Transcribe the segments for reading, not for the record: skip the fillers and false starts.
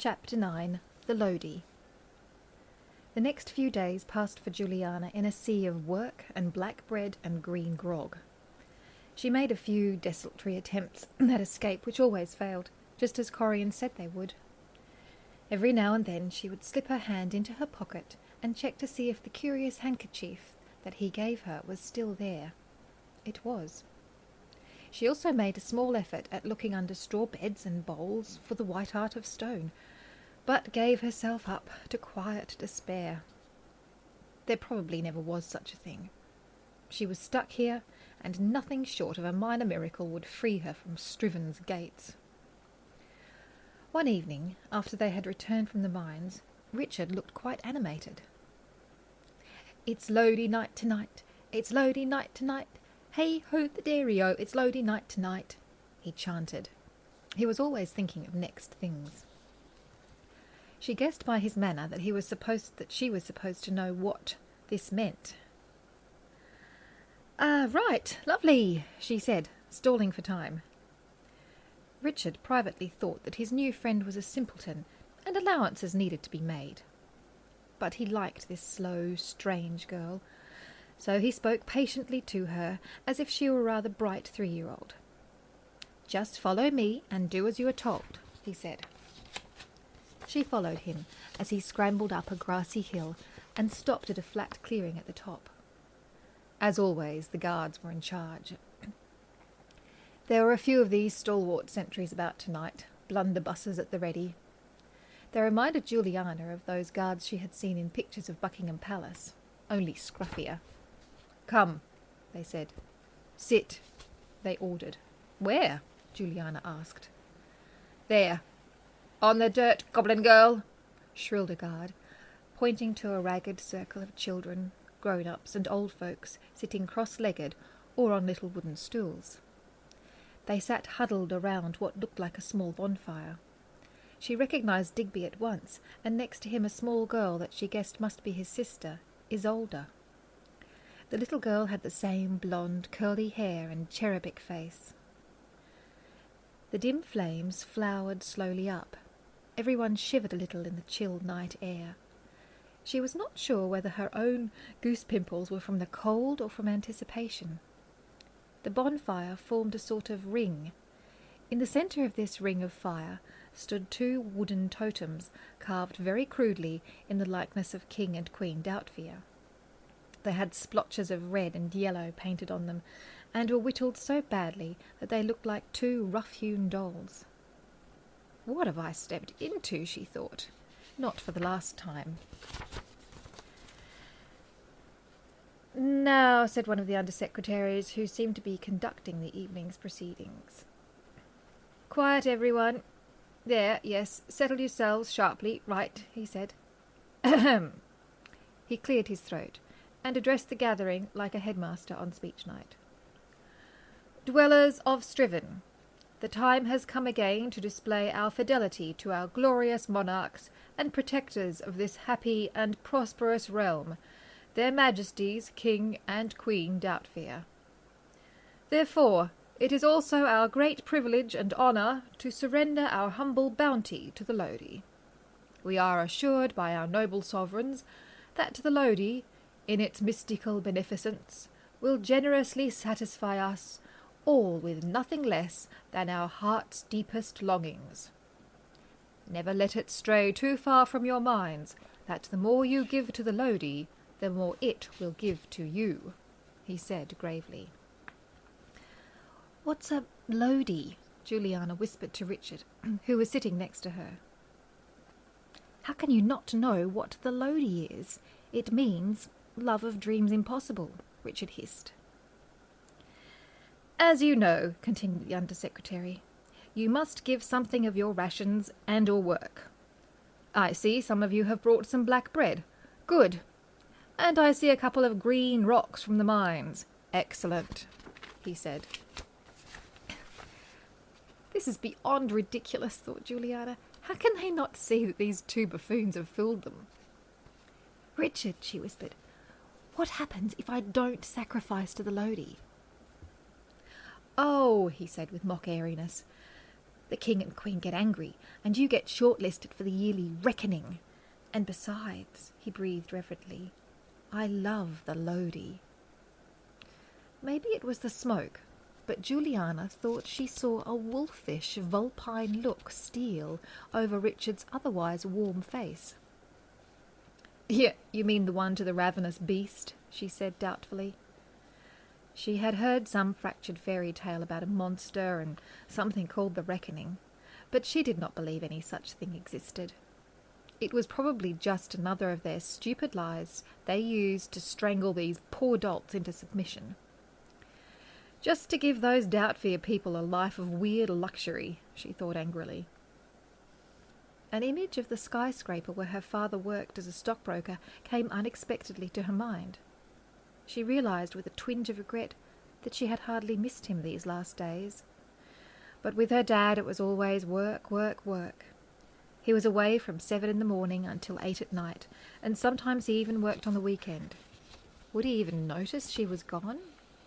Chapter 9. The Lodi. The next few days passed for Juliana in a sea of work and black bread and green grog. She made a few desultory attempts at escape which always failed, just as Corian said they would. Every now and then she would slip her hand into her pocket and check to see if the curious handkerchief that he gave her was still there. It was. She also made a small effort at looking under straw beds and bowls for the white heart of stone, but gave herself up to quiet despair. There probably never was such a thing. She was stuck here, and nothing short of a minor miracle would free her from Striven's gates. One evening, after they had returned from the mines, Richard looked quite animated. "It's Lodi night tonight, it's Lodi night tonight, hey ho the dairy-o, it's Lodi night tonight," he chanted. He was always thinking of next things. She guessed by his manner that she was supposed to know what this meant. Right, lovely," she said, stalling for time. Richard privately thought that his new friend was a simpleton, and allowances needed to be made. But he liked this slow, strange girl, so he spoke patiently to her, as if she were a rather bright 3-year-old. "Just follow me and do as you are told," he said. She followed him as he scrambled up a grassy hill and stopped at a flat clearing at the top. As always, the guards were in charge. There were a few of these stalwart sentries about tonight, blunderbusses at the ready. They reminded Juliana of those guards she had seen in pictures of Buckingham Palace, only scruffier. "Come," they said. "Sit," they ordered. "Where?" Juliana asked. "There. On the dirt, goblin girl," shrilled a guard, pointing to a ragged circle of children, grown-ups and old folks sitting cross-legged or on little wooden stools. They sat huddled around what looked like a small bonfire. She recognised Digby at once, and next to him a small girl that she guessed must be his sister, Isolde. The little girl had the same blonde, curly hair and cherubic face. The dim flames flowered slowly up. Everyone shivered a little in the chill night air. She was not sure whether her own goose pimples were from the cold or from anticipation. The bonfire formed a sort of ring. In the centre of this ring of fire stood 2 wooden totems carved very crudely in the likeness of King and Queen Doubtfear. They had splotches of red and yellow painted on them, and were whittled so badly that they looked like 2 rough-hewn dolls. "What have I stepped into?" she thought. Not for the last time. "Now," said one of the under-secretaries, who seemed to be conducting the evening's proceedings. "Quiet, everyone. There, yes, settle yourselves sharply. Right," he said. Ahem. He cleared his throat, and addressed the gathering like a headmaster on speech night. "Dwellers of Striven, the time has come again to display our fidelity to our glorious monarchs and protectors of this happy and prosperous realm, their Majesties King and Queen Doubtfear. Therefore, it is also our great privilege and honour to surrender our humble bounty to the Lodi. We are assured by our noble sovereigns that the Lodi, in its mystical beneficence, will generously satisfy us all with nothing less than our heart's deepest longings. Never let it stray too far from your minds that the more you give to the Lodi, the more it will give to you," he said gravely. "What's a Lodi?" Juliana whispered to Richard, who was sitting next to her. "How can you not know what the Lodi is? It means love of dreams impossible," Richard hissed. "As you know," continued the Under-Secretary, "you must give something of your rations and your work. I see some of you have brought some black bread. Good. And I see a couple of green rocks from the mines. Excellent," he said. "This is beyond ridiculous," thought Juliana. "How can they not see that these 2 buffoons have fooled them?" "Richard," she whispered, "what happens if I don't sacrifice to the Lodi?" "Oh," he said with mock airiness, The king and queen get angry, and you get shortlisted for the yearly reckoning. And besides, he breathed reverently, I love the Lodi. Maybe it was the smoke, but Juliana thought she saw a wolfish, vulpine look steal over Richard's otherwise warm face. Yeah, you mean the one to the ravenous beast, she said doubtfully. She had heard some fractured fairy tale about a monster and something called the reckoning, but she did not believe any such thing existed. It was probably just another of their stupid lies they used to strangle these poor dolts into submission. Just to give those Doubtfear people a life of weird luxury, she thought angrily. An image of the skyscraper where her father worked as a stockbroker came unexpectedly to her mind. She realised with a twinge of regret that she had hardly missed him these last days. But with her dad it was always work, work, work. He was away from 7 in the morning until 8 at night, and sometimes he even worked on the weekend. Would he even notice she was gone?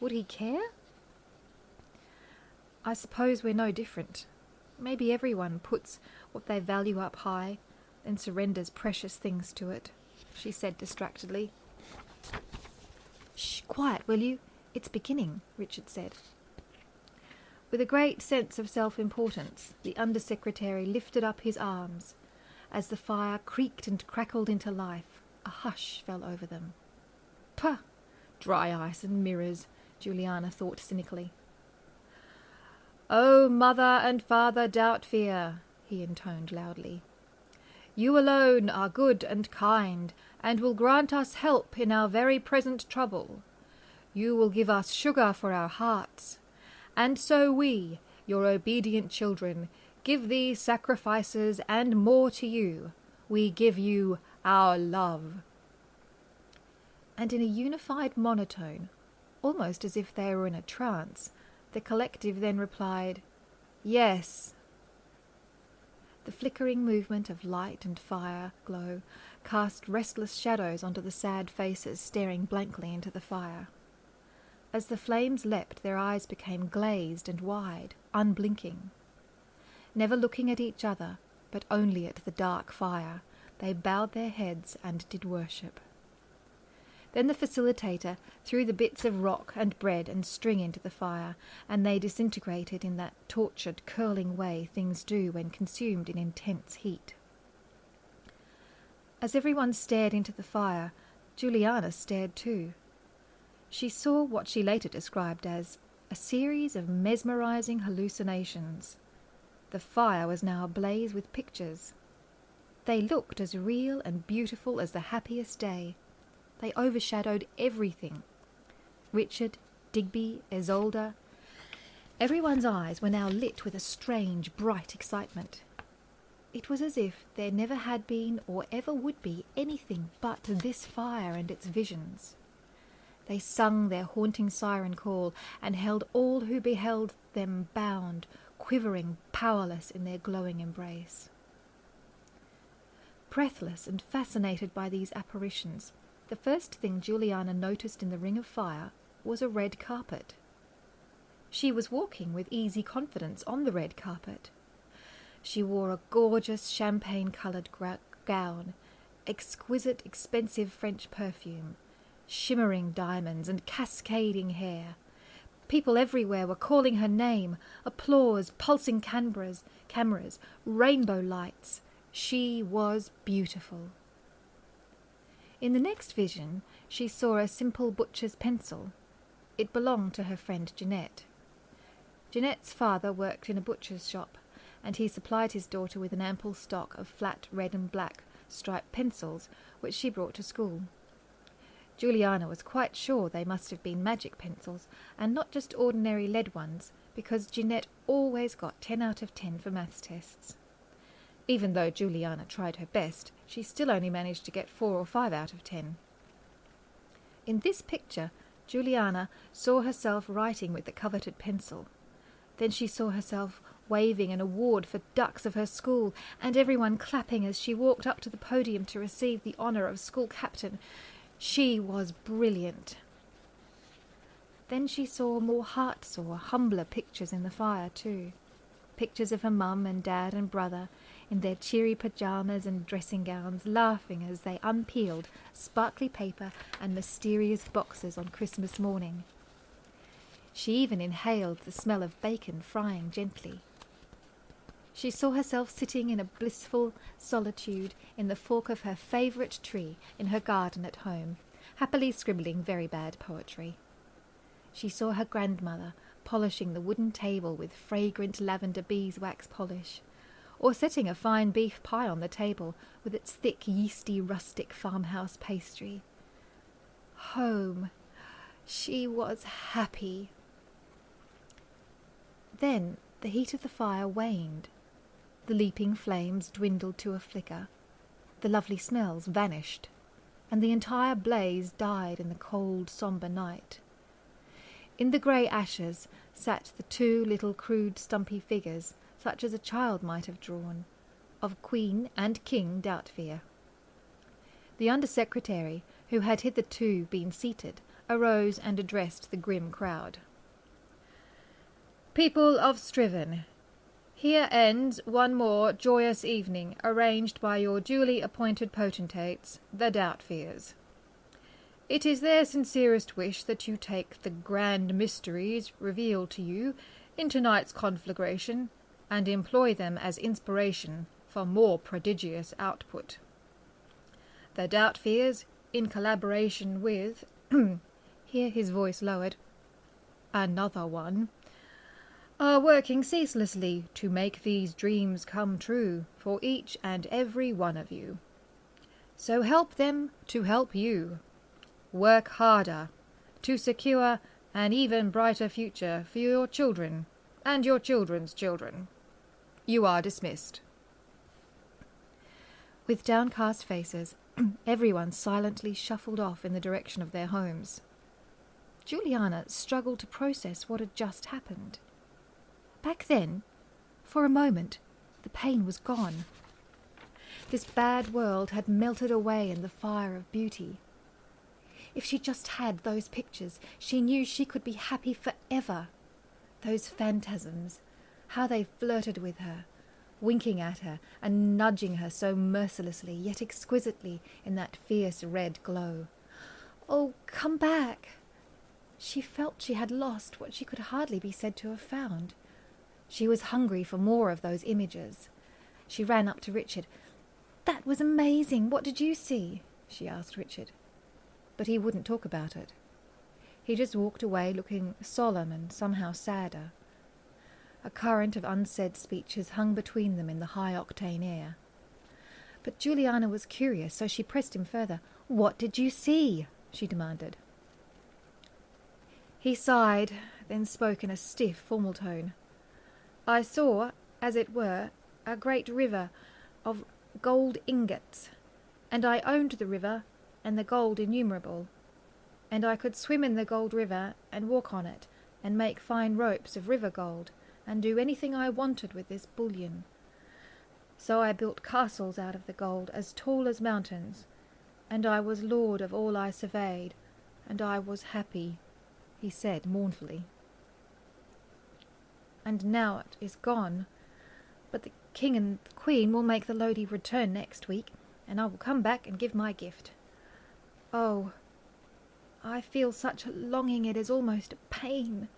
Would he care? I suppose we're no different. Maybe everyone puts what they value up high and surrenders precious things to it, she said distractedly. Shh, quiet, will you? It's beginning, Richard said. With a great sense of self-importance, the Undersecretary lifted up his arms. As the fire creaked and crackled into life, a hush fell over them. Pah! Dry ice and mirrors, Juliana thought cynically. "Oh, Mother and Father Doubtfear," he intoned loudly. "You alone are good and kind, and will grant us help in our very present trouble. You will give us sugar for our hearts. And so we, your obedient children, give these sacrifices and more to you. We give you our love." And in a unified monotone, almost as if they were in a trance, the collective then replied, "Yes." The flickering movement of light and fire glow cast restless shadows onto the sad faces staring blankly into the fire. As the flames leapt, their eyes became glazed and wide, unblinking. Never looking at each other, but only at the dark fire, they bowed their heads and did worship. Then the facilitator threw the bits of rock and bread and string into the fire, and they disintegrated in that tortured, curling way things do when consumed in intense heat. As everyone stared into the fire, Juliana stared too. She saw what she later described as a series of mesmerizing hallucinations. The fire was now ablaze with pictures. They looked as real and beautiful as the happiest day. They overshadowed everything. Richard, Digby, Isolde. Everyone's eyes were now lit with a strange, bright excitement. It was as if there never had been or ever would be anything but this fire and its visions. They sung their haunting siren call and held all who beheld them bound, quivering, powerless in their glowing embrace. Breathless and fascinated by these apparitions, the first thing Juliana noticed in the ring of fire was a red carpet. She was walking with easy confidence on the red carpet. She wore a gorgeous champagne-coloured gown, exquisite, expensive French perfume, shimmering diamonds and cascading hair. People everywhere were calling her name, applause, pulsing cameras, rainbow lights. She was beautiful. In the next vision, she saw a simple butcher's pencil. It belonged to her friend Jeanette. Jeanette's father worked in a butcher's shop, and he supplied his daughter with an ample stock of flat red and black striped pencils, which she brought to school. Juliana was quite sure they must have been magic pencils, and not just ordinary lead ones, because Jeanette always got 10 out of 10 for maths tests. Even though Juliana tried her best, she still only managed to get 4 or 5 out of 10. In this picture, Juliana saw herself writing with the coveted pencil. Then she saw herself waving an award for ducks of her school, and everyone clapping as she walked up to the podium to receive the honour of school captain. She was brilliant. Then she saw more heart-sore, humbler pictures in the fire too. pictures of her mum and dad and brother in their cheery pyjamas and dressing gowns, laughing as they unpeeled sparkly paper and mysterious boxes on Christmas morning. She even inhaled the smell of bacon frying gently. She saw herself sitting in a blissful solitude in the fork of her favourite tree in her garden at home, happily scribbling very bad poetry. She saw her grandmother polishing the wooden table with fragrant lavender beeswax polish, or setting a fine beef pie on the table with its thick, yeasty, rustic farmhouse pastry. Home. She was happy. Then the heat of the fire waned. The leaping flames dwindled to a flicker. The lovely smells vanished, and the entire blaze died in the cold, sombre night. In the grey ashes sat the two little crude, stumpy figures, such as a child might have drawn, of Queen and King Doubtfear. The Under-Secretary, who had hitherto been seated, arose and addressed the grim crowd. "People of Striven, here ends one more joyous evening arranged by your duly appointed potentates, the Doubtfears. It is their sincerest wish that you take the grand mysteries revealed to you in tonight's conflagration and employ them as inspiration for more prodigious output. The Doubtfears, in collaboration with," here his voice lowered, "another one, are working ceaselessly to make these dreams come true for each and every one of you. So help them to help you. Work harder to secure an even brighter future for your children and your children's children. You are dismissed." With downcast faces, everyone silently shuffled off in the direction of their homes. Juliana struggled to process what had just happened. Back then, for a moment, the pain was gone. This bad world had melted away in the fire of beauty. If she just had those pictures, she knew she could be happy forever. Those phantasms, how they flirted with her, winking at her and nudging her so mercilessly yet exquisitely in that fierce red glow. Oh, come back! She felt she had lost what she could hardly be said to have found. She was hungry for more of those images. She ran up to Richard. "That was amazing. What did you see?" she asked Richard. But he wouldn't talk about it. He just walked away looking solemn and somehow sadder. A current of unsaid speeches hung between them in the high-octane air. But Juliana was curious, so she pressed him further. "What did you see?" she demanded. He sighed, then spoke in a stiff, formal tone. "I saw, as it were, a great river of gold ingots, and I owned the river and the gold innumerable, and I could swim in the gold river and walk on it and make fine ropes of river gold and do anything I wanted with this bullion. So I built castles out of the gold as tall as mountains, and I was lord of all I surveyed, and I was happy," he said mournfully. "And now it is gone, but the king and the queen will make the Lodi return next week, and I will come back and give my gift. Oh, I feel such a longing it is almost a pain.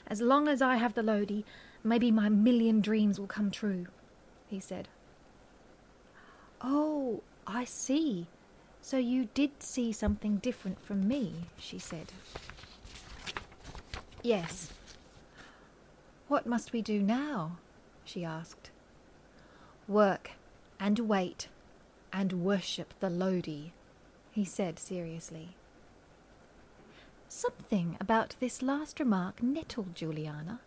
As long as I have the Lodi, maybe my million dreams will come true," he said. "Oh, I see. So you did see something different from me," she said. "Yes." "What must we do now?" she asked. "Work and wait and worship the Lodi," he said seriously. Something about this last remark nettled Juliana.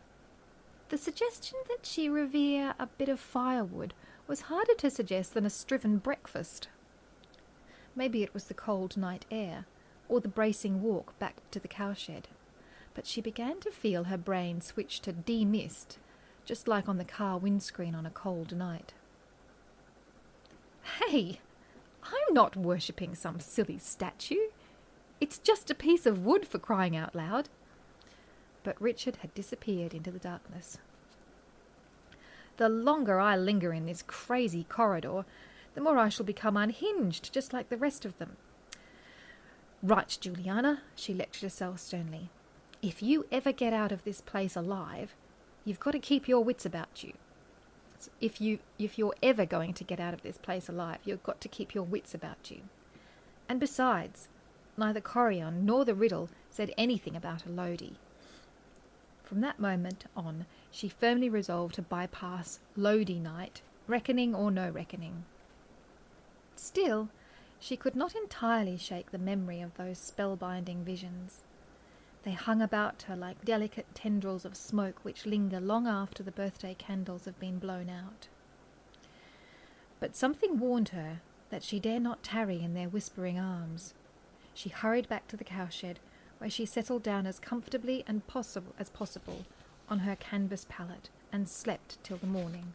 The suggestion that she revere a bit of firewood was harder to suggest than a Striven breakfast. Maybe it was the cold night air, or the bracing walk back to the cowshed, but she began to feel her brain switch to demist, just like on the car windscreen on a cold night. "Hey, I'm not worshipping some silly statue. It's just a piece of wood, for crying out loud." But Richard had disappeared into the darkness. The longer I linger in this crazy corridor, the more I shall become unhinged, just like the rest of them. Right, Juliana, she lectured herself sternly. If you ever get out of this place alive, you've got to keep your wits about you. If you're ever going to get out of this place alive, you've got to keep your wits about you. And besides, neither Corion nor the riddle said anything about a Lodi. From that moment on, she firmly resolved to bypass Lodi night, reckoning or no reckoning. Still, she could not entirely shake the memory of those spellbinding visions. They hung about her like delicate tendrils of smoke which linger long after the birthday candles have been blown out. But something warned her that she dare not tarry in their whispering arms. She hurried back to the cowshed, where she settled down as comfortably as possible on her canvas pallet and slept till the morning.